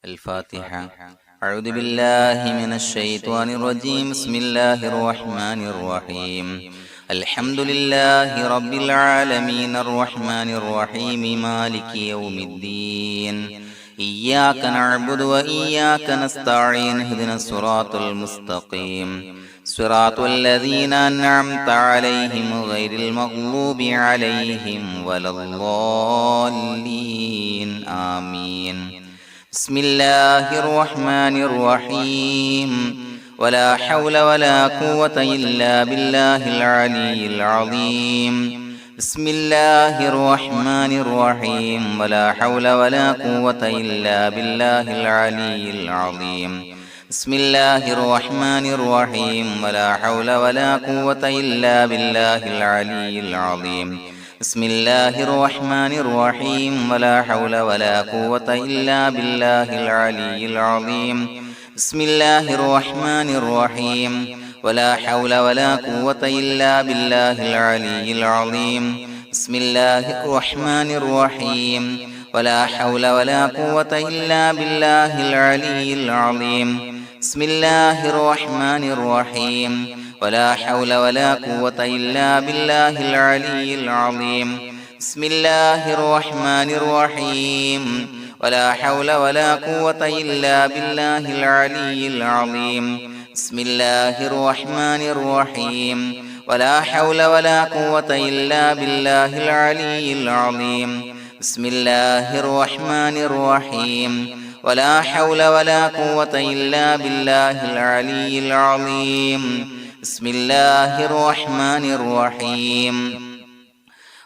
الفاتحة. أعوذ بالله من الشيطان الرجيم. بسم الله الرحمن الرحيم. الحمد لله رب العالمين الرحمن الرحيم مالك يوم الدين. إياك نعبد وإياك نستعين. اهدنا الصراط المستقيم صراط الذين أنعمت عليهم غير المغضوب عليهم ولا الضالين. آمين. بسم الله الرحمن الرحيم. ولا حول ولا قوة إلا بالله العلي العظيم. بسم الله الرحمن الرحيم. ولا حول ولا قوة إلا بالله العلي العظيم. بسم الله الرحمن الرحيم. ولا حول ولا قوة إلا بالله العلي العظيم. بسم الله الرحمن الرحيم. ولا حول ولا قوة إلا بالله العلي العظيم. بسم الله الرحمن الرحيم. ولا حول ولا قوة إلا بالله العلي العظيم. بسم الله الرحمن الرحيم. ولا حول ولا قوة إلا بالله العلي العظيم. بسم الله الرحمن الرحيم. ولا حول ولا قوة إلا بالله العلي العظيم. بسم الله الرحمن الرحيم. ولا حول ولا قوة إلا بالله العلي العظيم. بسم الله الرحمن الرحيم. ولا حول ولا قوة إلا بالله العلي العظيم. بسم الله الرحمن الرحيم. ولا حول ولا قوة إلا بالله العلي العظيم. بسم الله الرحمن الرحيم.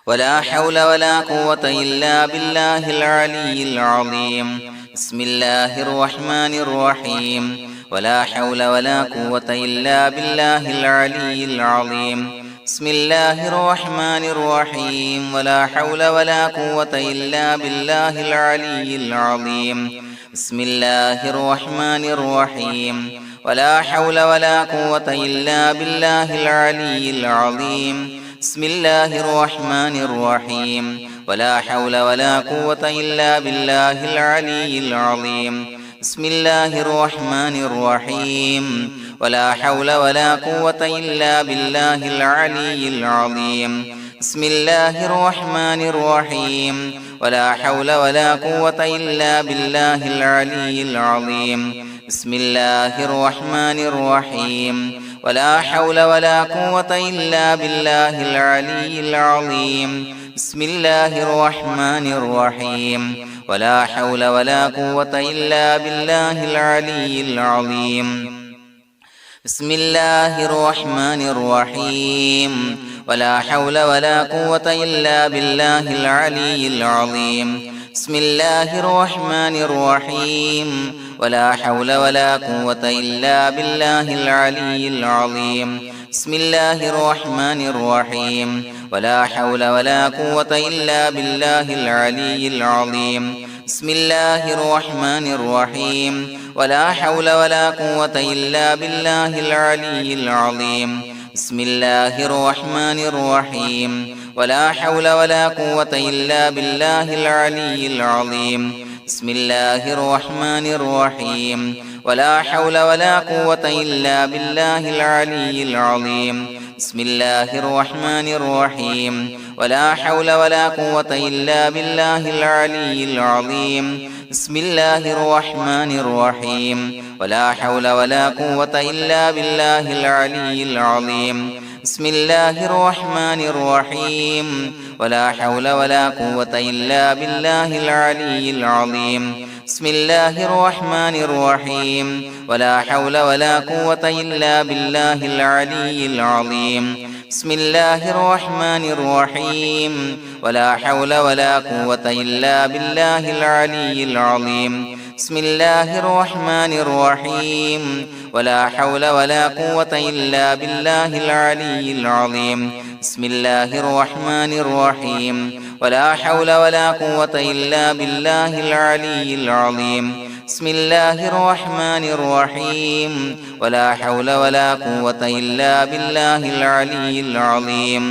ولا حول ولا قوة إلا بالله العلي العظيم. بسم الله الرحمن الرحيم. ولا حول ولا قوة إلا بالله العلي العظيم. بسم الله الرحمن الرحيم. ولا حول ولا قوة إلا بالله العلي العظيم. بسم الله الرحمن الرحيم. ولا حول ولا قوة إلا بالله العلي العظيم. بسم الله الرحمن الرحيم. ولا حول ولا قوة إلا بالله العلي العظيم. بسم الله الرحمن الرحيم. ولا حول ولا قوة إلا بالله العلي العظيم. بسم الله الرحمن الرحيم. ولا حول ولا قوة إلا بالله العلي العظيم. بسم الله الرحمن الرحيم. ولا حول ولا قوة إلا بالله العلي العظيم. بسم الله الرحمن الرحيم. ولا حول ولا قوة إلا بالله العلي العظيم. بسم الله الرحمن الرحيم. ولا حول ولا قوة إلا بالله العلي العظيم. بسم الله الرحمن الرحيم. ولا حول ولا قوة إلا بالله العلي العظيم. بسم الله الرحمن الرحيم. ولا حول ولا قوة إلا بالله العلي العظيم. بسم الله الرحمن الرحيم. ولا حول ولا قوة إلا بالله العلي العظيم. بسم الله الرحمن الرحيم. ولا حول ولا قوة إلا بالله العلي العظيم. بسم الله الرحمن الرحيم. ولا حول ولا قوة إلا بالله العلي العظيم. بسم الله الرحمن الرحيم. ولا حول ولا قوة إلا بالله العلي العظيم. بسم الله الرحمن الرحيم. ولا حول ولا قوة إلا بالله العلي العظيم. بسم الله الرحمن الرحيم. ولا حول ولا قوة إلا بالله العلي العظيم. بسم الله الرحمن الرحيم. ولا حول ولا قوة إلا بالله العلي العظيم. بسم الله الرحمن الرحيم. ولا حول ولا قوة إلا بالله العلي العظيم. بسم الله الرحمن الرحيم. ولا حول ولا قوة إلا بالله العلي العظيم. بسم الله الرحمن الرحيم. ولا حول ولا قوة إلا بالله العلي العظيم. بسم الله الرحمن الرحيم. ولا حول ولا قوة إلا بالله العلي العظيم.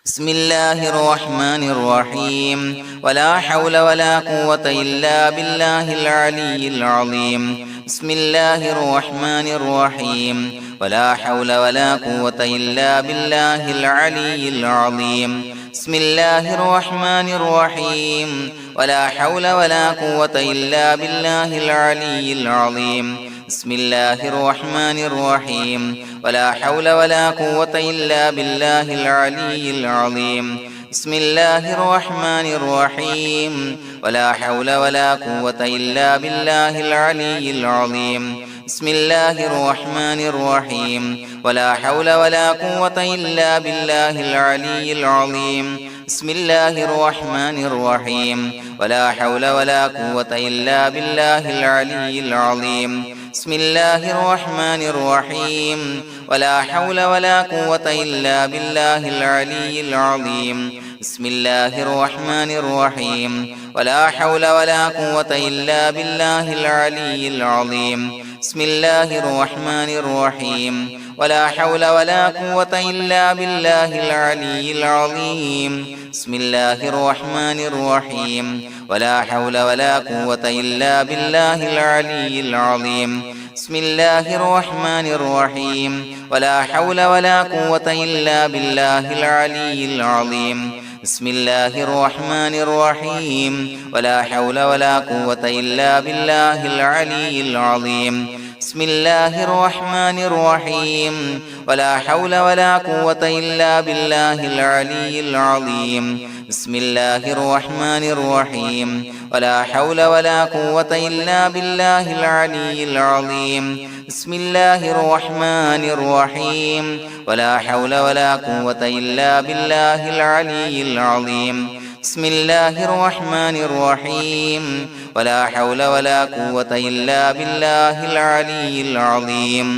بسم الله الرحمن الرحيم ولا حول ولا قوة إلا بالله العلي العظيم بسم الله الرحمن الرحيم ولا حول ولا قوة إلا بالله العلي العظيم بسم الله الرحمن الرحيم ولا حول ولا قوة إلا بالله العلي العظيم بسم الله الرحمن الرحيم ولا حول ولا قوة إلا بالله العلي العظيم بسم الله الرحمن الرحيم ولا حول ولا قوة إلا بالله العلي العظيم بسم الله الرحمن الرحيم ولا حول ولا قوة إلا بالله العلي العظيم بسم الله الرحمن الرحيم ولا حول ولا قوة إلا بالله العلي العظيم بسم الله الرحمن الرحيم ولا حول ولا قوة إلا بالله العلي العظيم بسم الله الرحمن الرحيم ولا حول ولا قوة إلا بالله العلي العظيم بسم الله الرحمن الرحيم ولا حول ولا قوة إلا بالله العلي العظيم بسم الله الرحمن الرحيم ولا حول ولا قوة إلا بالله العلي العظيم بسم الله الرحمن الرحيم ولا حول ولا قوة إلا بالله العلي العظيم بسم الله الرحمن الرحيم ولا حول ولا قوة إلا بالله العلي العظيم بسم الله الرحمن الرحيم ولا حول ولا قوة إلا بالله العلي العظيم بسم الله الرحمن الرحيم ولا حول ولا قوة إلا بالله العلي العظيم بسم الله الرحمن الرحيم ولا حول ولا قوة إلا بالله العلي العظيم بسم الله الرحمن الرحيم ولا حول ولا قوة إلا بالله العلي العظيم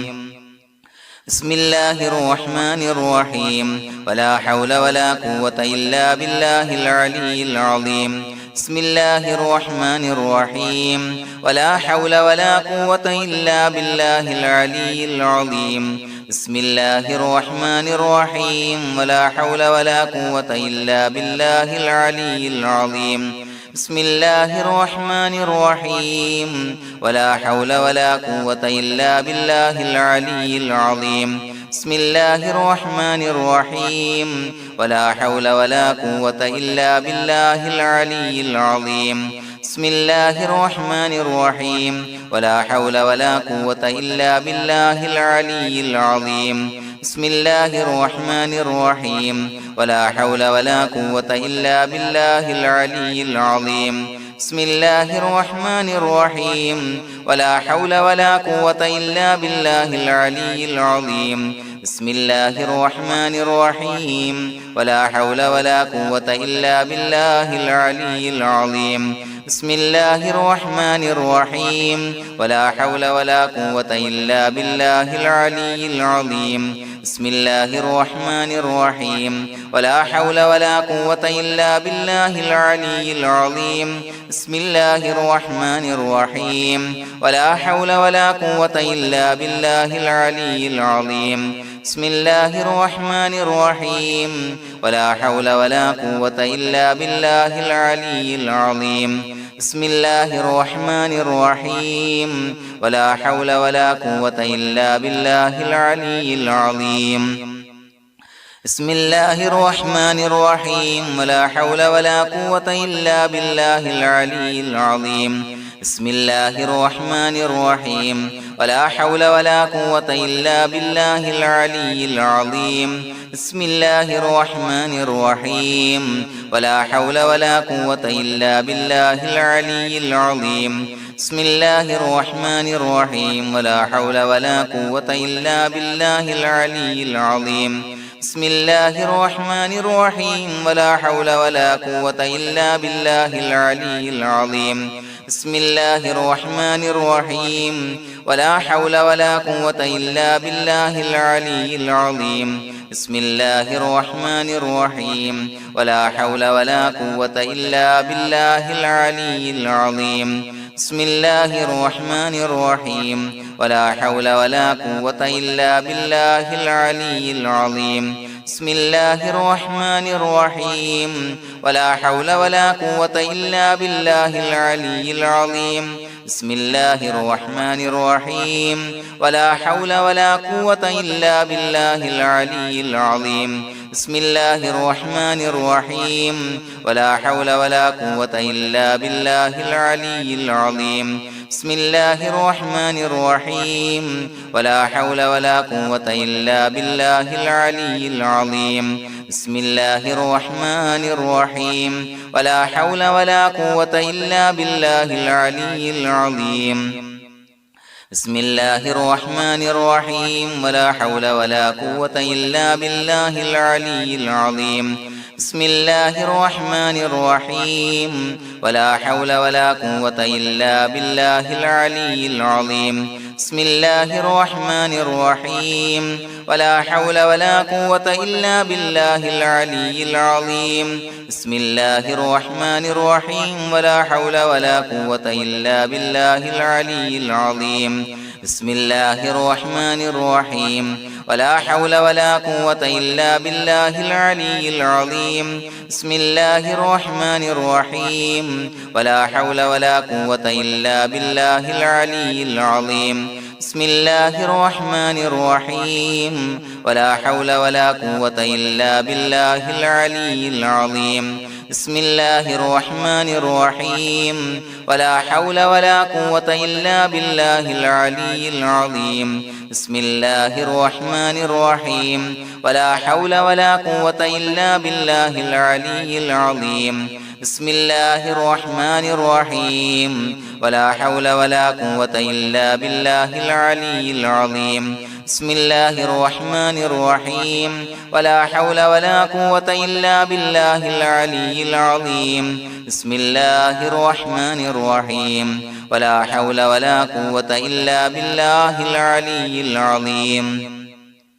بسم الله الرحمن الرحيم ولا حول ولا قوة إلا بالله العلي العظيم بسم الله الرحمن الرحيم ولا حول ولا قوة إلا بالله العلي العظيم بسم الله الرحمن الرحيم ولا حول ولا قوة إلا بالله العلي العظيم بسم الله الرحمن الرحيم ولا حول ولا قوة إلا بالله العلي العظيم بسم الله الرحمن الرحيم ولا حول ولا قوة إلا بالله العلي العظيم بسم الله الرحمن الرحيم ولا حول ولا قوة إلا بالله العلي العظيم بسم الله الرحمن الرحيم ولا حول ولا قوة إلا بالله العلي العظيم بسم الله الرحمن الرحيم ولا حول ولا قوة إلا بالله العلي العظيم بسم الله الرحمن الرحيم ولا حول ولا قوة إلا بالله العلي العظيم بسم الله الرحمن الرحيم ولا حول ولا قوة إلا بالله العلي العظيم بسم الله الرحمن الرحيم ولا حول ولا قوة إلا بالله العلي العظيم بسم الله الرحمن الرحيم ولا حول ولا قوة إلا بالله العلي العظيم بسم الله الرحمن الرحيم ولا حول ولا قوة إلا بالله العلي العظيم بسم الله الرحمن الرحيم ولا حول ولا قوة إلا بالله العلي العظيم بسم الله الرحمن الرحيم ولا حول ولا قوة إلا بالله العلي العظيم بسم الله الرحمن الرحيم ولا حول ولا قوة إلا بالله العلي العظيم بسم الله الرحمن الرحيم ولا حول ولا قوة إلا بالله العلي العظيم بسم الله الرحمن الرحيم ولا حول ولا قوة إلا بالله العلي العظيم بسم الله الرحمن الرحيم ولا حول ولا قوة إلا بالله العلي العظيم بسم الله الرحمن الرحيم ولا حول ولا قوة إلا بالله العلي العظيم بسم الله الرحمن الرحيم ولا حول ولا قوة إلا بالله العلي العظيم بسم الله الرحمن الرحيم ولا حول ولا قوة إلا بالله العلي العظيم بسم الله الرحمن الرحيم ولا حول ولا قوة إلا بالله العلي العظيم بسم الله الرحمن الرحيم ولا حول ولا قوة إلا بالله العلي العظيم بسم الله الرحمن الرحيم ولا حول ولا قوة إلا بالله العلي العظيم بسم الله الرحمن الرحيم ولا حول ولا قوة إلا بالله العلي العظيم بسم الله الرحمن الرحيم ولا حول ولا قوة إلا بالله العلي العظيم بسم الله الرحمن الرحيم ولا حول ولا قوة إلا بالله العلي العظيم بسم الله الرحمن الرحيم ولا حول ولا قوة إلا بالله العلي العظيم بسم الله الرحمن الرحيم ولا حول ولا قوة إلا بالله العلي العظيم بسم الله الرحمن الرحيم ولا حول ولا قوة إلا بالله العلي العظيم بسم الله الرحمن الرحيم ولا حول ولا قوة إلا بالله العلي العظيم بسم الله الرحمن الرحيم ولا حول ولا قوة إلا بالله العلي العظيم بسم الله الرحمن الرحيم ولا حول ولا قوة إلا بالله العلي العظيم بسم الله الرحمن الرحيم ولا حول ولا قوة إلا بالله العلي العظيم بسم الله الرحمن الرحيم ولا حول ولا قوة إلا بالله العلي العظيم بسم الله الرحمن الرحيم ولا حول ولا قوة إلا بالله العلي العظيم بسم الله الرحمن الرحيم ولا حول ولا قوة إلا بالله العلي العظيم بسم الله الرحمن الرحيم ولا حول ولا قوة إلا بالله العلي العظيم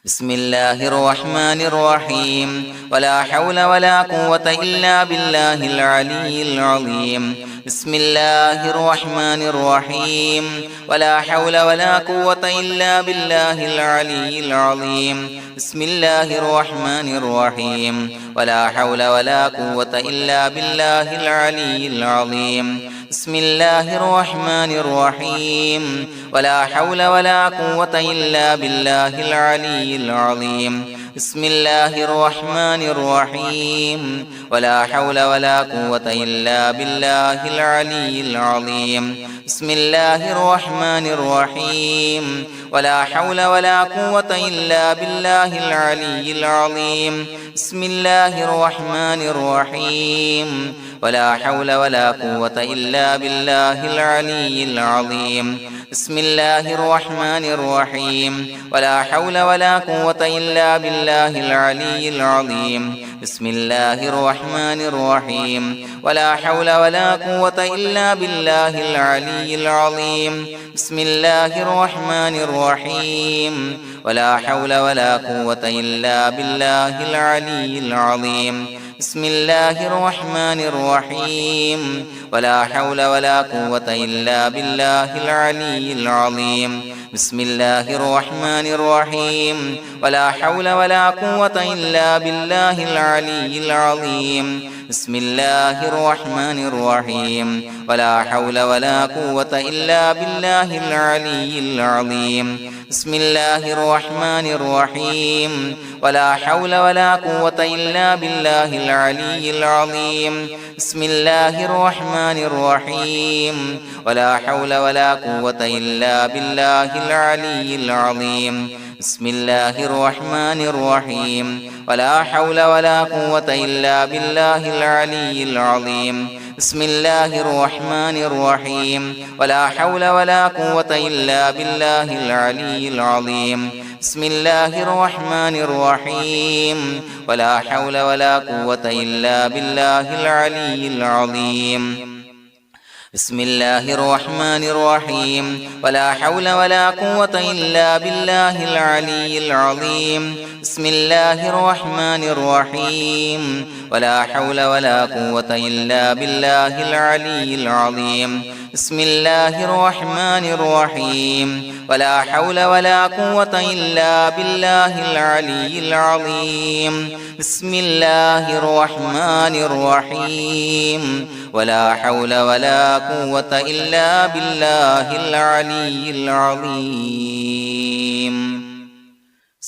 بسم الله الرحمن الرحيم ولا حول ولا قوة إلا بالله العلي العظيم بسم الله الرحمن الرحيم ولا حول ولا قوة إلا بالله العلي العظيم بسم الله الرحمن الرحيم ولا حول ولا قوة إلا بالله العلي العظيم بسم الله الرحمن الرحيم ولا حول ولا قوة إلا بالله العلي العظيم بسم الله الرحمن الرحيم ولا حول ولا قوة إلا بالله العلي العظيم بسم الله الرحمن الرحيم ولا حول ولا قوة إلا بالله العلي العظيم بسم الله الرحمن الرحيم ولا حول ولا قوة إلا بالله العلي العظيم بسم الله الرحمن الرحيم ولا حول ولا قوة إلا بالله العلي العظيم بسم الله الرحمن الرحيم ولا حول ولا قوة إلا بالله العلي العظيم بسم الله الرحمن الرحيم ولا حول ولا قوة إلا بالله العلي العظيم بسم الله الرحمن الرحيم ولا حول ولا قوة إلا بالله العلي العظيم بسم الله الرحمن الرحيم ولا حول ولا قوة إلا بالله العلي العظيم بسم الله الرحمن الرحيم ولا حول ولا قوة إلا بالله العلي العظيم بسم الله الرحمن الرحيم ولا حول ولا قوة إلا بالله العلي العظيم بسم الله الرحمن الرحيم ولا حول ولا قوة إلا بالله العلي العظيم بسم الله الرحمن الرحيم ولا حول ولا قوة إلا بالله العلي العظيم بسم الله الرحمن الرحيم ولا حول ولا قوة إلا بالله العلي العظيم بسم الله الرحمن الرحيم ولا حول ولا قوة إلا بالله العلي العظيم بسم الله الرحمن الرحيم ولا حول ولا قوة إلا بالله العلي العظيم بسم الله الرحمن الرحيم ولا حول ولا قوة إلا بالله العلي العظيم بسم الله الرحمن الرحيم ولا حول ولا قوة إلا بالله العلي العظيم بسم الله الرحمن الرحيم ولا حول ولا قوة إلا بالله العلي العظيم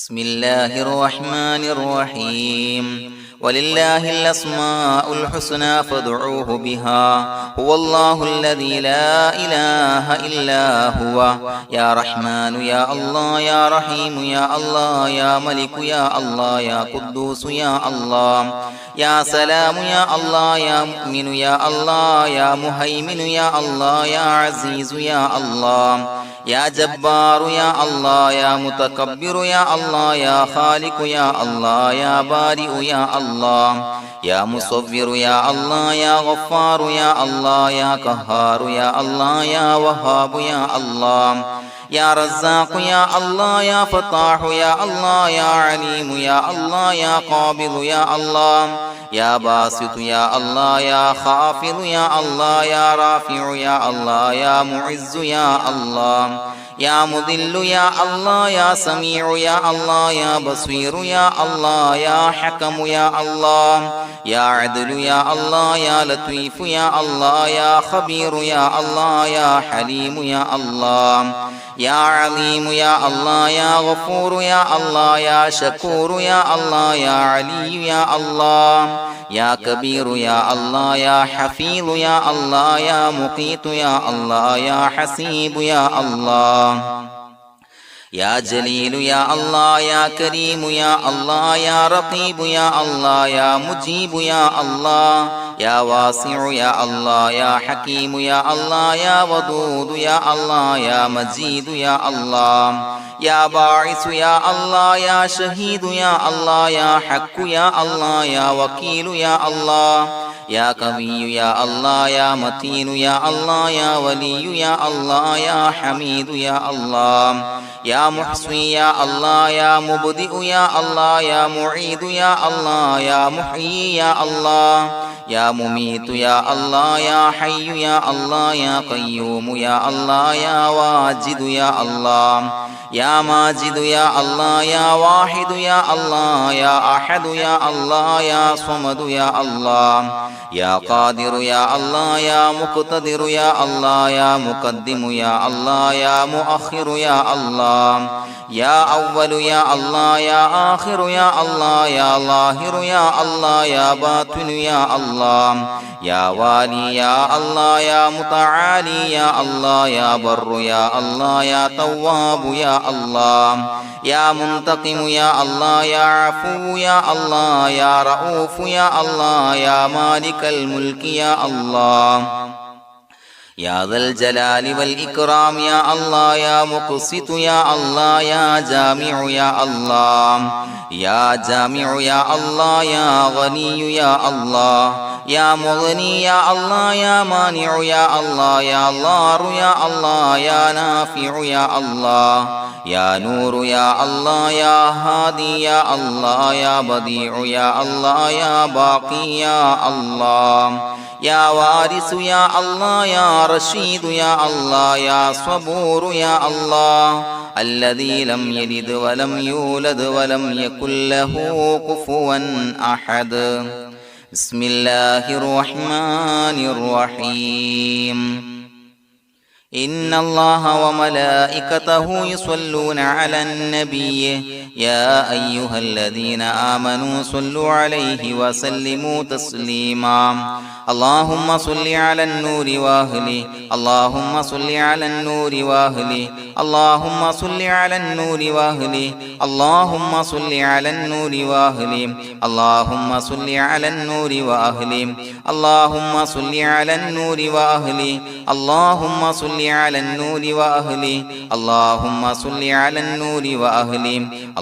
بسم الله الرحمن الرحيم ولله الأسماء الحسنى فادعوه بها هو الله الذي لا إله إلا هو يا رحمن يا الله يا رحيم يا الله يا ملك يا الله يا قدوس يا الله يا سلام يا الله يا مؤمن يا الله يا مهيمن يا الله يا عزيز يا الله يا جبار يا الله يا متكبر يا الله يا خالق يا الله يا بارئ يا الله يا مصور يا الله يا غفار يا الله يا قهار يا الله يا وهاب يا الله يا رزاق يا الله يا فتاح يا الله يا عليم يا الله يا قابض يا الله يا باسط يا الله يا خافض يا الله يا رافع يا الله يا معز يا الله يا مذل يا الله يا سميع يا الله يا بصير يا الله يا حكم يا الله يا عدل يا الله يا لطيف يا الله يا خبير يا الله يا حليم يا الله يا عليم يا الله يا غفور يا الله يا شكور يا الله يا علي يا الله يا كبير يا الله يا حفيظ يا الله يا مقيت يا الله يا حسيب يا الله يا جليل يا الله يا كريم يا الله يا رقيب يا الله يا مجيب يا الله يا واسع يا الله يا حكيم يا الله يا ودود يا الله يا مجيد يا الله يا باعث يا الله يا شهيد يا الله يا حق يا الله يا وكيل يا الله يا قوي يا الله يا متين يا الله يا ولي يا الله يا حميد يا الله يا محصي يا الله يا مبدئ يا الله يا معيد يا الله يا محيي يا الله يا مميت يا الله يا حي يا الله يا قيوم يا الله يا واجد يا الله يا ماجد يا الله يا واحد يا الله يا أحد يا الله يا صمد يا الله يا قادر يا الله يا مقتدر يا الله يا مقدم يا الله يا مؤخر يا الله يا أول يا الله يا آخر يا الله يا ظاهر يا الله يا باطن يا الله يا والي يا الله يا متعالي يا الله يا بر يا الله يا تواب يا الله يا منتقم يا الله يا عفو يا الله يا رؤوف يا الله يا مالك الملك يا الله يا ذا الجلال والإكرام يا الله يا مقسط يا الله يا جامع يا الله يا جامع يا الله يا غني يا الله يا مغني يا الله يا مانع يا الله يا ضار يا الله يا نافع يا الله يا نور يا الله يا هادي يا الله يا بديع يا الله يا باقي يا الله يا وارث يا الله يا رشيد يا الله يا صبور يا الله الذي لم يلد ولم يولد ولم يكن له كفوا أحد بسم الله الرحمن الرحيم إن الله وملائكته يصلون على النبي يا أيها الذين آمنوا صلوا عليه وسلموا تسليما اللهم صل على النور وأهله اللهم صل على النور وأهله اللهم صل على النور وأهله اللهم صل على النور وأهله اللهم صل على النور وأهله اللهم صل على النور وأهله اللهم صل على النور وأهله اللهم صل على النور وأهله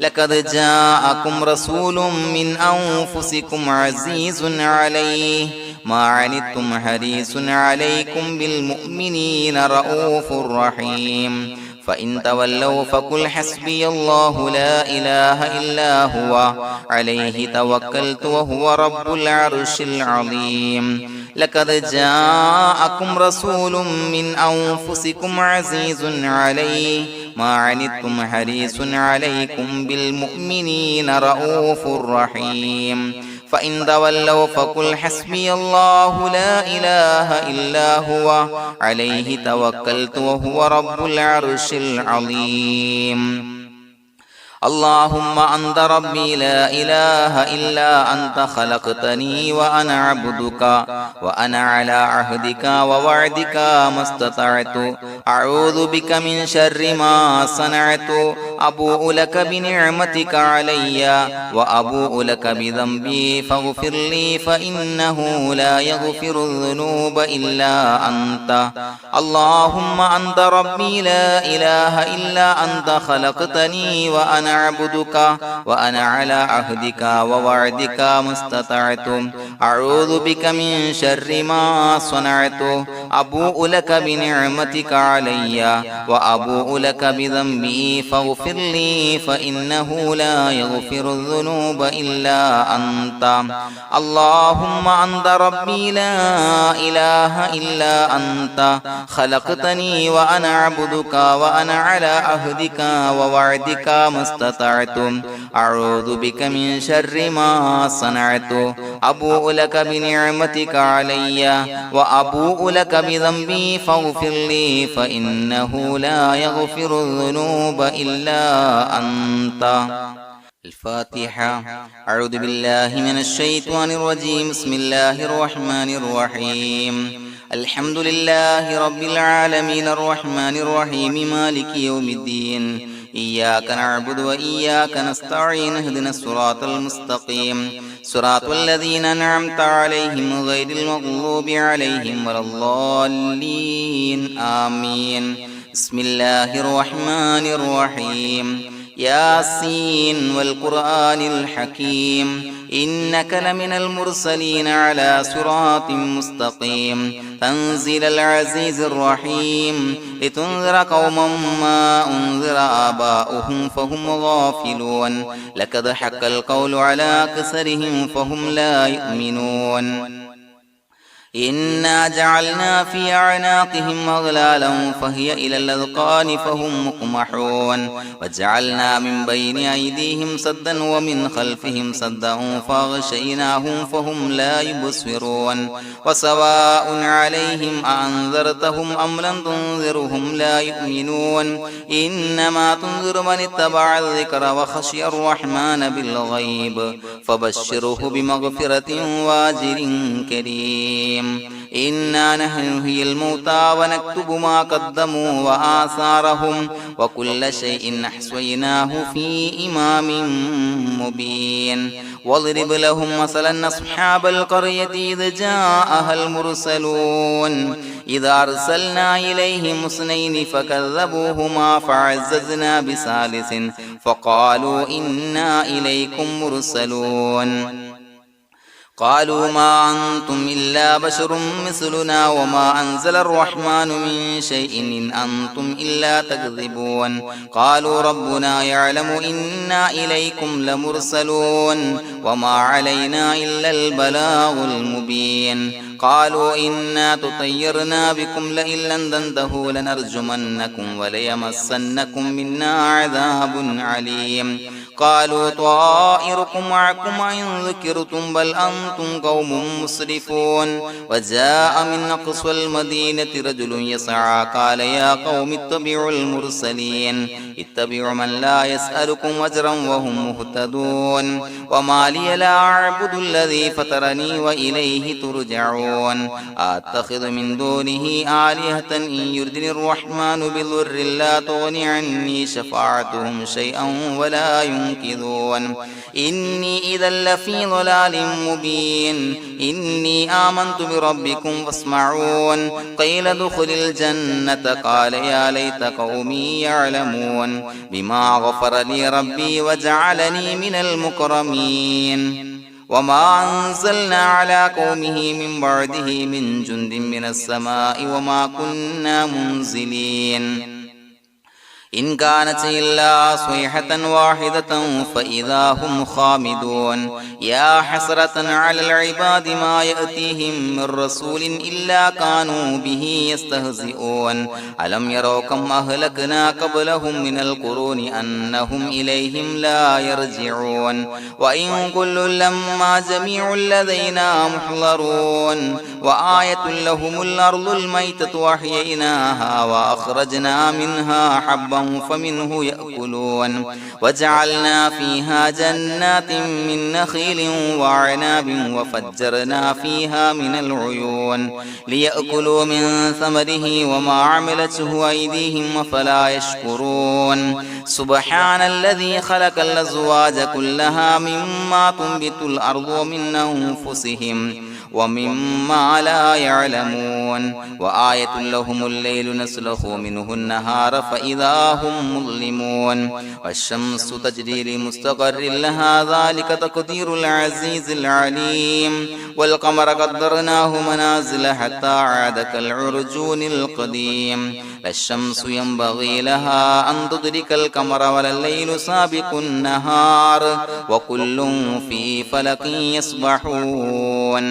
لقد جاءكم رسول من أنفسكم عزيز عليه ما عنتم حريص عليكم بالمؤمنين رؤوف رحيم فإن تولوا فقل حسبي الله لا إله إلا هو عليه توكلت وهو رب العرش العظيم لقد جاءكم رسول من أنفسكم عزيز عليه ما عنتم حريص عليكم بالمؤمنين رؤوف رحيم فإن تولوا فقل حسبي الله لا إله إلا هو عليه توكلت وهو رب العرش العظيم اللهم أنت ربي لا إله إلا أنت خلقتني وأنا عبدك وأنا على عهدك ووعدك ما استطعت أعوذ بك من شر ما صنعت أبوء لك بنعمتك علي وأبوء لك بذنبي فاغفر لي فإنه لا يغفر الذنوب إلا أنت اللهم أنت ربي لا إله إلا أنت خلقتني وأنا عبدك وأنا على عهدك ووعدك ما استطعت أعوذ بك من شر ما صنعت أبوء لك بنعمتك علي وأبوء لك بذنبي فاغفر لي فإنه لا يغفر الذنوب إلا أنت اللهم أنت ربي لا إله إلا أنت خلقتني وأنا عبدك وأنا على عهدك ووعدك ما استطعت أعوذ بك من شر ما صنعت أبوء لك بنعمتك علي وأبوء لك بذنبي فاغفر لي فإنه لا يغفر الذنوب إلا أنت الفاتحة أعوذ بالله من الشيطان الرجيم بسم الله الرحمن الرحيم الحمد لله رب العالمين الرحمن الرحيم مالك يوم الدين إياك نعبد وإياك نستعين اهدنا الصراط المستقيم صراط الذين أنعمت عليهم غير المغضوب عليهم ولا الضالين آمين بسم الله الرحمن الرحيم ياسين والقرآن الحكيم إنك لمن المرسلين على صراط مستقيم تنزيل العزيز الرحيم لتنذر قوما ما أنذر آباؤهم فهم غافلون لقد حق القول على أكثرهم فهم لا يؤمنون إنا جعلنا في أعناقهم أغلالا فهي إلى الأذقان فهم مقمحون وجعلنا من بين أيديهم سدا ومن خلفهم سدا فأغشيناهم فهم لا يبصرون وسواء عليهم أأنذرتهم أم لم تنذرهم لا يؤمنون إنما تنذر من اتبع الذكر وخشي الرحمن بالغيب فبشره بمغفرة وأجر كريم إنا نحن نحيي الموتى ونكتب ما قدموا وآثارهم وكل شيء أحصيناه في إمام مبين واضرب لهم مثلا أصحاب القرية إذ جاءها المرسلون إذا أرسلنا إليهم اثنين فكذبوهما فعززنا بثالث فقالوا إنا إليكم مرسلون قالوا ما أنتم إلا بشر مثلنا وما أنزل الرحمن من شيء إن أنتم إلا تكذبون قالوا ربنا يعلم إنا إليكم لمرسلون وما علينا إلا البلاغ المبين قالوا إنا تطيرنا بكم لئن لم تنتهوا لنرجمنكم وليمسنكم منا عذاب عليم قالوا طائركم معكم إن ذكرتم بل أنتم قوم مسرفون وجاء من أقصى المدينة رجل يسعى قال يا قوم اتبعوا المرسلين اتبعوا من لا يسألكم أجرا وهم مهتدون وما لي لا أعبد الذي فطرني وإليه ترجعون يسمعون أتخذ من دونه آلهة إن يردني الرحمن بضر لا تغن عني شفاعتهم شيئا ولا ينقذون إني إذا لفي ضلال مبين إني آمنت بربكم فاسمعون قيل ادخل الجنة قال يا ليت قومي يعلمون بما غفر لي ربي وجعلني من المكرمين وما أنزلنا على قومه من بعده من جند من السماء وما كنا منزلين إن كانت إلا صيحة واحدة فإذا هم خامدون يا حسرة على العباد ما يأتيهم من رسول إلا كانوا به يستهزئون ألم يروا كم أهلكنا قبلهم من القرون أنهم إليهم لا يرجعون وإن كل لما جميع لدينا محضرون وآية لهم الأرض الميتة وأحييناها وأخرجنا منها حبا فمنه يأكلون وجعلنا فيها جنات من نخيل وعناب وفجرنا فيها من العيون ليأكلوا من ثمره وما عملته أيديهم فلا يشكرون سبحان الذي خلق الأزواج كلها مما تنبت الأرض ومن أنفسهم ومما لا يعلمون وآية لهم الليل نسلخ منه النهار فإذا هم مظلمون والشمس تجري لمستقر لها ذلك تقدير العزيز العليم والقمر قدرناه منازل حتى عاد كالعرجون القديم لا الشمس ينبغي لها أن تدرك القمر ولا الليل سابق النهار وكل في فلك يسبحون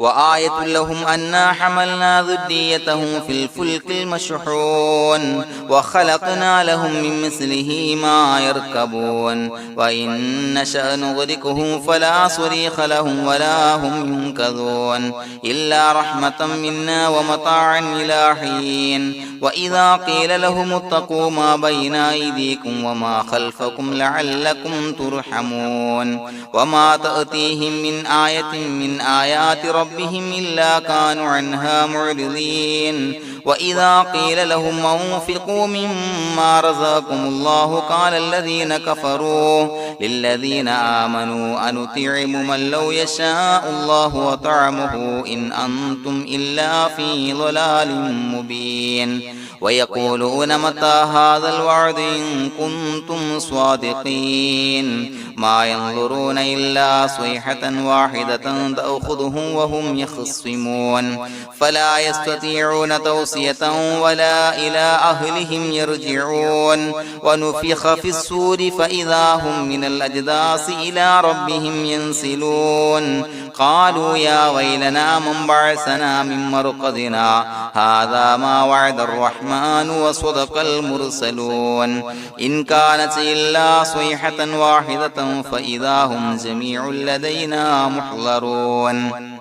وآية لهم أنا حملنا ذريتهم في الفلك المشحون وخلقنا لهم من مثله ما يركبون وإن نشأ نغرقهم فلا صريخ لهم ولا هم ينقذون إلا رحمة منا ومتاعا إلى حين وإذا قيل لهم اتقوا ما بين أيديكم وما خلفكم لعلكم ترحمون وما تأتيهم من آية من آيات ربهم إلا كانوا عنها معرضين وإذا قيل لهم أنفقوا مما رزقكم الله قال الذين كفروا للذين آمنوا أنطعم من لو يشاء الله وطعمه إن أنتم إلا في ضلال مبين ويقولون متى هذا الوعد إن كنتم صادقين ما ينظرون إلا صيحة واحدة تأخذهم وهم يخصمون فلا يستطيعون توصية ولا إلى أهلهم يرجعون ونفخ في الصور فإذا هم من الأجداث إلى ربهم ينسلون قالوا يا ويلنا من بعثنا من مرقدنا هذا ما وعد الرحمن وصدق المرسلون إن كانت إلا صيحة واحدة فإذا هم جميع لدينا محضرون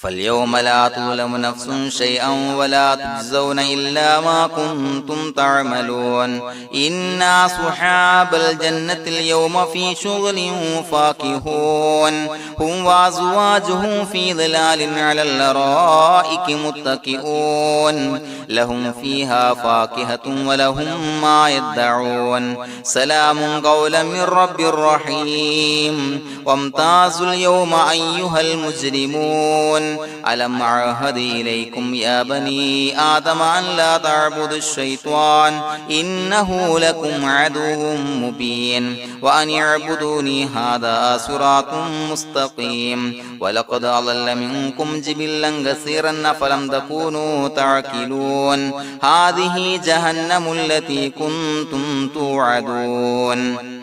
فاليوم لا تظلم نفس شيئا ولا تجزون إلا ما كنتم تعملون إنا أصحاب الجنة اليوم في شغل فاكهون هم وأزواجهم في ظلال على الأرائك متكئون لهم فيها فاكهة ولهم ما يدعون سلام قولا من رب رحيم وامتازوا اليوم أيها المجرمون ألم أعهد إليكم يا بني آدم أن لا تعبدوا الشيطان إنه لكم عدو مبين وأن اعبدوني هذا صراط مستقيم ولقد أضل منكم جبلا كثيرا فلم تكونوا تعقلون هذه جهنم التي كنتم توعدون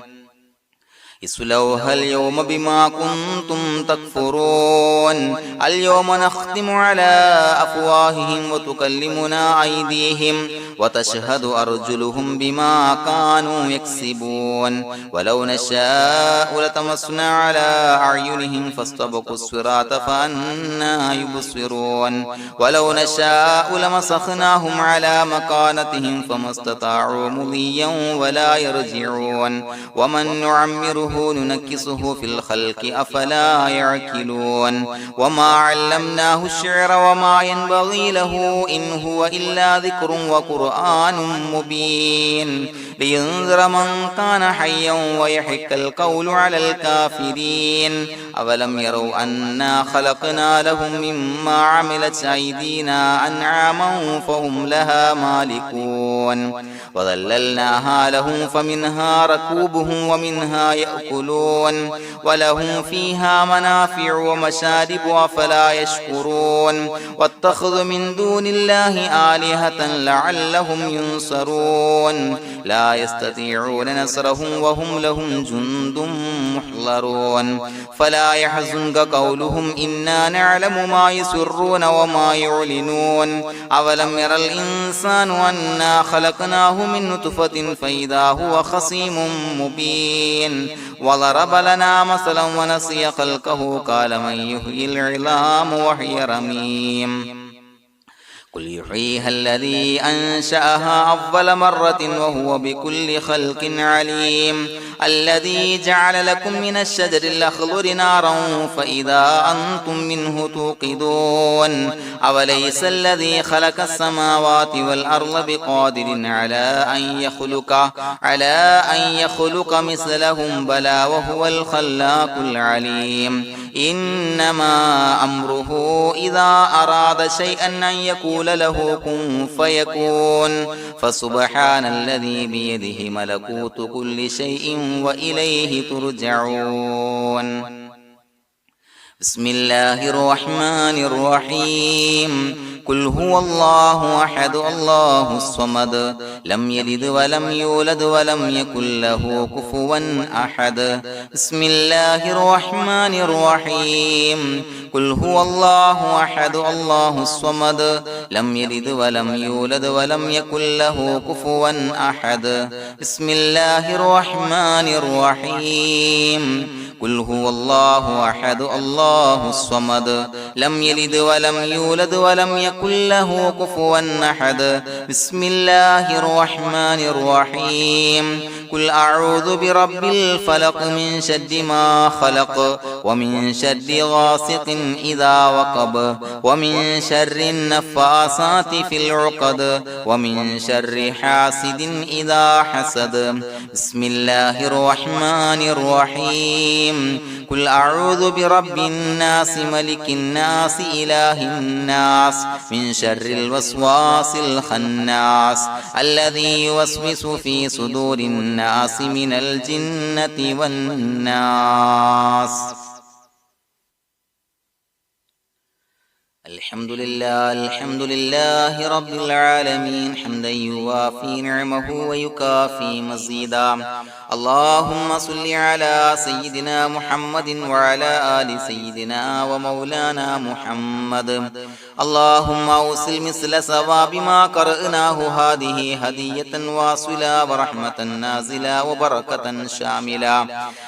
اصلوها اليوم بما كنتم تكفرون اليوم نختم على أفواههم وتكلمنا أيديهم وتشهد أرجلهم بما كانوا يكسبون ولو نشاء لطمسنا على أعينهم فاستبقوا الصراط فأنى يبصرون ولو نشاء لمسخناهم على مكانتهم فما استطاعوا مضيا ولا يرجعون ومن نعمره ننكسه في الخلق أفلا يعقلون وما علمناه الشعر وما ينبغي له إن هو إلا ذكر وقرآن مبين لينذر من كان حيا ويحق القول على الكافرين أولم يروا أنا خلقنا لهم مما عملت أيدينا أنعاما فهم لها مالكون وظللناها لهم فمنها ركوبهم ومنها يأكلون ولهم فيها منافع ومشارب أفلا يشكرون واتخذوا من دون الله آلهة لعلهم ينصرون لا يستطيعون نصرهم وهم لهم جند محضرون فلا يحزنك قولهم إنا نعلم ما يسرون وما يعلنون أولم ير الإنسان أنا خلقناه من نطفة فإذا هو خصيم مبين وضرب لنا مثلا ونسي خلقه قال من يحيي العظام وهي رميم قل يحييها الذي أنشأها أول مرة وهو بكل خلق عليم الذي جعل لكم من الشجر الأخضر نارا فإذا أنتم منه توقدون أوليس الذي خلق السماوات والأرض بقادر على أن يخلق مثلهم بلى وهو الخلاق العليم إنما أمره إذا أراد شيئا أن يقول له كن فيكون فسبحان الذي بيده ملكوت كل شيء وإليه ترجعون بسم الله الرحمن الرحيم قل هو الله أحد الله الصمد لم يلد ولم يولد ولم يكن له كفوا أحد بسم الله الرحمن الرحيم قل هو الله أحد الله الصمد لم يلد ولم يولد ولم يكن له كفوا أحد بسم الله الرحمن الرحيم قل هو الله أحد الله الصمد لم يلد ولم يولد ولم يكن له كفوا أحد بسم الله الرحمن الرحيم قل أعوذ برب الفلق من شر ما خلق ومن شر غاسق إذا وقب ومن شر النفاثات في العقد ومن شر حاسد إذا حسد بسم الله الرحمن الرحيم قل أعوذ برب الناس ملك الناس إله الناس من شر الوسواس الخناس الذي يوسوس في صدور الناس من الجنة والناس الحمد لله رب العالمين حمدا يوافي نعمه ويكافي مزيدا اللهم صل على سيدنا محمد وعلى آل سيدنا ومولانا محمد اللهم أوصل مثل ثواب ما قرأناه هذه هدية واصلة ورحمة نازلة وبركة شاملة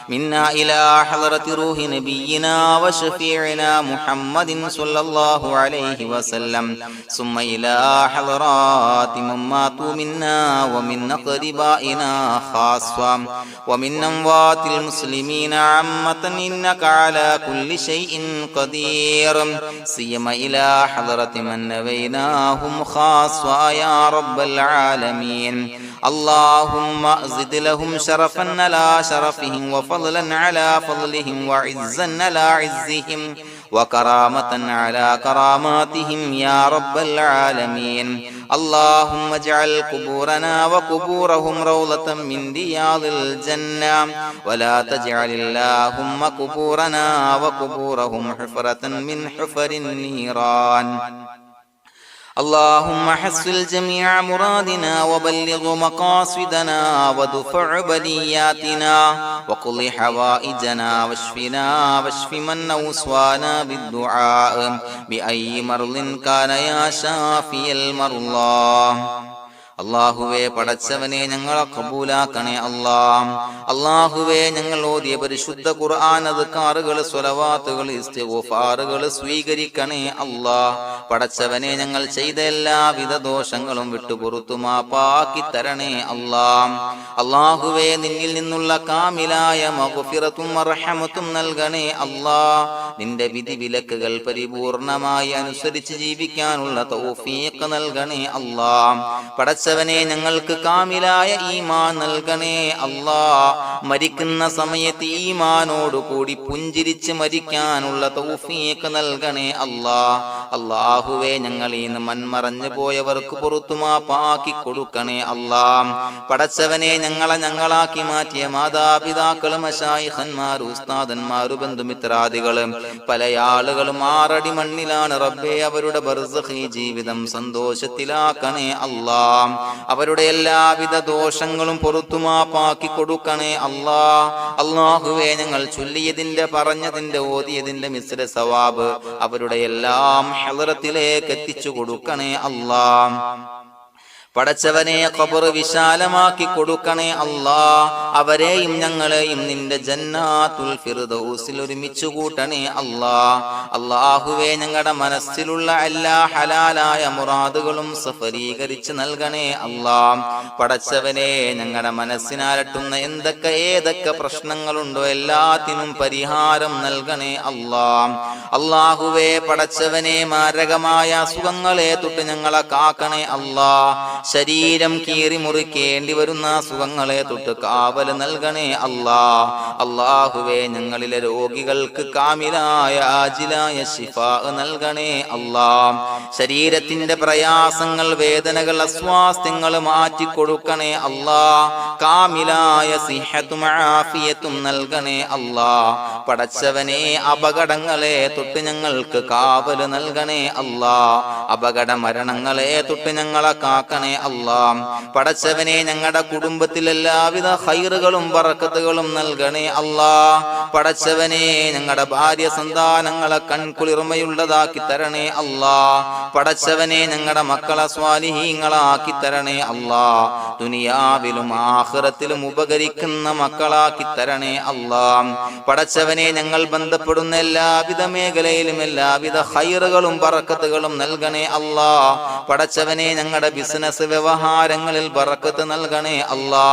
منا إلى حضرة روح نبينا وشفيعنا محمد صلى الله عليه وسلم ثم إلى حضرات من ماتوا منا ومن أقربائنا خاصة ومن أموات المسلمين عامة إنك على كل شيء قدير سيما إلى حضرة من نبيناهم خاصة يا رب العالمين اللهم زد لهم شرفا على شرفهم وفضلا على فضلهم وعزا على عزهم وكرامة على كراماتهم يا رب العالمين اللهم اجعل قبورنا وقبورهم روضة من رياض الجنة ولا تجعل اللهم قبورنا وقبورهم حفرة من حفر النيران اللهم حصل جميع مرادنا وبلغ مقاصدنا وادفع بلياتنا وقض حوائجنا واشف من أوصانا بالدعاء بأي مرض كان يا شافي المرضى. അള്ളാഹുവേ, പടച്ചവനെ ഞങ്ങളെ കബൂലാക്കണേ അല്ലാ. അള്ളാഹുവേ, ഞങ്ങൾ ഓതിയ പരിശുദ്ധ ഖുർആൻ, അദ്കാറുകൾ, സ്വലവാത്തുകൾ, ഇസ്തിഗ്ഫാറുകൾ സ്വീകരിക്കണേ അല്ലാ. പടച്ചവനെ, ഞങ്ങൾ ചെയ്ത എല്ലാവിധ ദോഷങ്ങളും വിട്ടുപുറത്തു മാപ്പാക്കി തരണേ അല്ലാ. അള്ളാഹുവേ, നിന്നിൽ നിന്നുള്ള കാമിലായ മഗ്ഫിറത്തും റഹ്മത്തും നൽകണേ അല്ലാ. നിന്റെ വിധി വിലക്കുകൾ പരിപൂർണമായി അനുസരിച്ച് ജീവിക്കാനുള്ള തൗഫീഖ് നൽകണേ അല്ലാ. പടച്ചവനെ, ഞങ്ങൾക്ക് കാമിലായ ഈമാൻ നൽകണേ അല്ലാ. മരിക്കുന്ന സമയത്ത് ഈമാനോട് കൂടി പുഞ്ചിരിച്ച് മരിക്കാനുള്ള തൗഫീഖ് നൽകണേ അല്ലാ. അല്ലാഹുവേ, ഞങ്ങളീന്ന് മൺമറഞ്ഞു പോയവർക്ക് പുറത്തു മാപ്പാക്കി കൊടുക്കണേ അല്ലാ. പടച്ചവനെ, ഞങ്ങളാക്കി മാറ്റിയ മാതാപിതാക്കളും മശായിഖന്മാരും ഉസ്താദന്മാരും ബന്ധുമിത്രാദികളും പല ആളുകളും 6 അടി മണ്ണിലാണ് റബ്ബേ. അവരുടെ ബർസഖി ജീവിതം സന്തോഷത്തിലാക്കണേ അല്ലാ. അവരുടെ എല്ലാവിധ ദോഷങ്ങളും പുറത്തു മാപ്പാക്കി കൊടുക്കണേ അല്ലാ. അല്ലാഹുവേ, ഞങ്ങൾ ചൊല്ലിയതിന്റെ, പറഞ്ഞതിന്റെ, ഓതിയതിന്റെ മിശ്ര സവാബ് അവരുടെ എല്ലാം ഹളറത്തിലേക്ക് എത്തിച്ചു കൊടുക്കണേ അല്ലാ. പടച്ചവനെ, ഖബർ വിശാലമാക്കി കൊടുക്കണേ അല്ലാ. അവരെയും ഞങ്ങളെയും നിന്റെ ജന്നാത്തുൽ ഫിർദൗസിൽ ഒരുമിച്ച് കൂട്ടണേ അല്ലാ. അല്ലാഹുവേ, ഞങ്ങളുടെ മനസ്സിലുള്ള എല്ലാ ഹലാലായ മുറാദുകളും സഫലീകരിച്ച് നൽകണേ അല്ലാ. പടച്ചവനെ, ഞങ്ങളുടെ മനസ്സിനാലട്ടുന്ന ഏതൊക്കെ പ്രശ്നങ്ങളുണ്ടോ എല്ലാത്തിനും പരിഹാരം നൽകണേ അല്ലാ. അല്ലാഹുവേ, പടച്ചവനെ, മാരകമായ അസുഖങ്ങളെ തൊട്ട് ഞങ്ങളെ കാക്കണേ അല്ലാ. ശരീരം കീറി മുറിക്കേണ്ടി വരുന്ന അസുഖങ്ങളെ തൊട്ട് കാവല് നൽകണേ അല്ലാ. അല്ലാഹുവേ, ഞങ്ങളിലെ രോഗികൾക്ക് കാമിലായ ആജിലായ ശിഫാ നൽകണേ അല്ലാ. ശരീരത്തിന്റെ പ്രയാസങ്ങൾ, വേദനകൾ, അസ്വാസ്ഥ്യങ്ങൾ മാറ്റി കൊടുക്കണേ അല്ലാ. കാമിലായ സിഹത്തും ആഫിയത്തും നൽകണേ അല്ലാ. പടച്ചവനെ, അപകടങ്ങളെ തൊട്ട് ഞങ്ങൾക്ക് കാവല് നൽകണേ അല്ലാ. അപകട മരണങ്ങളെ തൊട്ട് ഞങ്ങളെ കാക്കണേ അല്ലാ. പടച്ചവനെ, ഞങ്ങളുടെ കുടുംബത്തിൽ എല്ലാവിധ ഖൈറുകളും ബറക്കത്തുകളും നൽകണേ അല്ലാ. പടച്ചവനെ, ഞങ്ങളുടെ ഭാര്യ സന്താനങ്ങളെ കൺകുളിർമയുള്ളതാക്കി തരണേ അല്ലാ. പടച്ചവനെ, ഞങ്ങളുടെ മക്കളെ സ്വാലിഹീങ്ങളാക്കി തരണേ അല്ലാ. ദുനിയാവിലും ആഖിറത്തിലും ഉപകരിക്കുന്ന മക്കളാക്കി തരണേ അല്ലാ. പടച്ചവനെ, ഞങ്ങൾ ബന്ധപ്പെടുന്ന എല്ലാവിധ മേഖലയിലും എല്ലാവിധ ഖൈറുകളും ബറക്കത്തുകളും നൽകണേ അല്ലാ. പടച്ചവനെ, ഞങ്ങളുടെ ബിസിനസ് വ്യവഹാരങ്ങളിൽ ബറക്കത്ത് നൽകണേ അല്ലാ.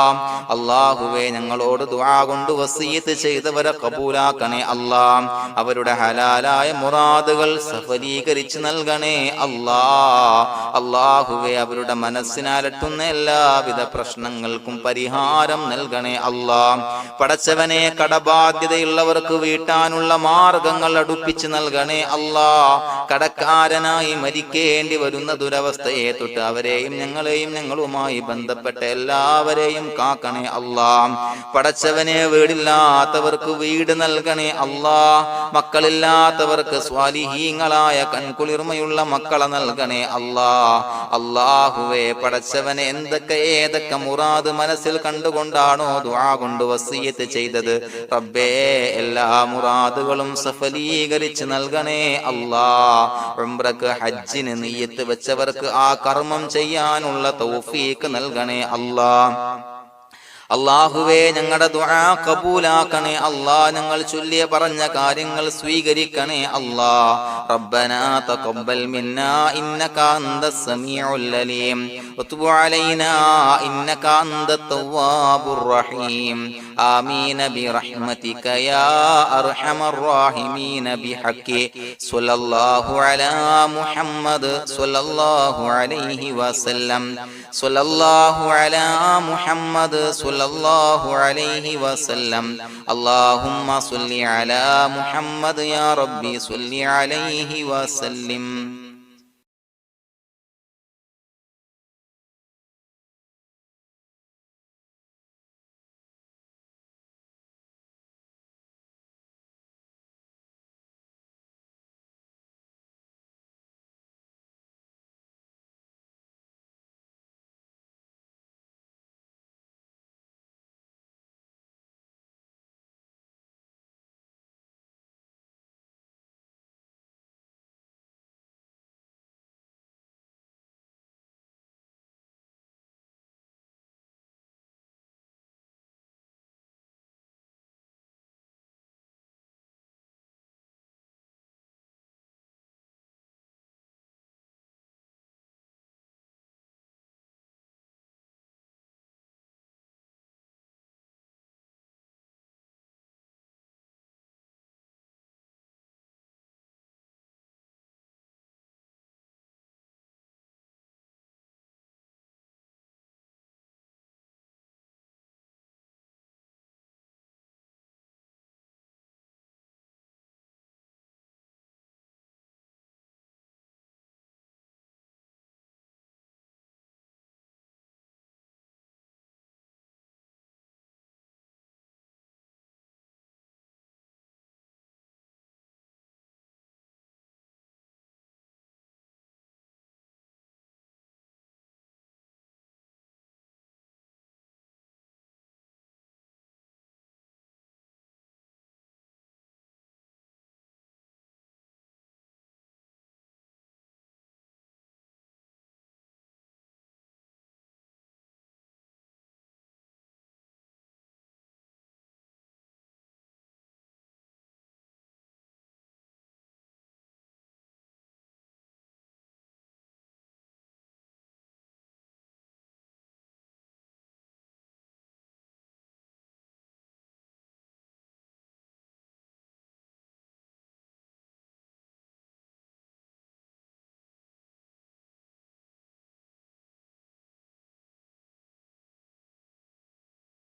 അല്ലാഹുവേ, ഞങ്ങളോട് ദുആ കൊണ്ട് വസിയത്ത് ചെയ്തവരെ കബൂലാക്കണേ അല്ലാ. അവരുടെ ഹലാലായ മുറാദുകൾ സഫലീകരിച്ച് നൽകണേ അല്ലാ. അല്ലാഹുവേ, അവരുടെ മനസ്സിനാലട്ടുന്ന എല്ലാവിധ പ്രശ്നങ്ങൾക്കും പരിഹാരം നൽകണേ അല്ലാ. പടച്ചവനെ, കടബാധ്യതയുള്ളവർക്ക് വീട്ടാനുള്ള മാർഗങ്ങൾ അടുപ്പിച്ച് നൽകണേ അല്ലാ. കടക്കാരനായി മരിക്കേണ്ടി വരുന്ന ദുരവസ്ഥയെ തൊട്ട് അവരെയും ഞങ്ങളെയും ഞങ്ങളുമായി ബന്ധപ്പെട്ട എല്ലാവരെയും കാക്കണേ അല്ലാ. പടച്ചവനെ, വീടില്ലാത്തവർക്ക് വീട് നൽകണേ അല്ലാ. മക്കളില്ലാത്തവർക്ക് സ്വാലിഹീങ്ങളായ കൺകുളിർമയുള്ള മക്കളെ നൽകണേ അല്ലാ. അല്ലാഹുവേ, പടച്ചവനെ, ഏതൊക്കെ മുറാദ് മനസ്സിൽ കണ്ടുകൊണ്ടാണോ ദുആ കൊണ്ട് വസിയത്ത് ചെയ്തത് റബ്ബേ, എല്ലാ മുറാദുകളും സഫലീകരിച്ച് നൽകണേ അല്ലാ. ഉംറക്ക്, ഹജ്ജിന് നിയ്യത്ത് വെച്ചവർക്ക് ആ കർമ്മം ചെയ്യാനുള്ള തൗഫീഖ് നൽകണേ അല്ലാ. അല്ലാഹുവേ, ഞങ്ങളുടെ ദുആ കബൂലാക്കണേ അല്ലാ. ഞങ്ങൾ ചൊല്ലിയ പറഞ്ഞ കാര്യങ്ങൾ സ്വീകരിക്കണേ അല്ലാ. റബ്ബനാ തഖബ്ബൽ മിന്നാ ഇന്നക അന്തസ് സമീഉൽ അലീം വതുബ് അലൈനാ ഇന്നക അന്തത് തവ്വാബുർ റഹീം. ആമീൻ ബിറഹ്മതിക യാ അർഹമർ റഹീമീൻ ബിഹഖി സ്വല്ലല്ലാഹു അലാ മുഹമ്മദ് സ്വല്ലല്ലാഹു അലൈഹി വസല്ലം. സ്വല്ലല്ലാഹു അലാ മുഹമ്മദ് സ്വല്ലല്ലാഹു അലൈഹി വസല്ലം. അല്ലാഹുമ്മ സ്വല്ലി അലാ മുഹമ്മദ് യാ റബ്ബി സ്വല്ലി അലൈഹി വസല്ലം.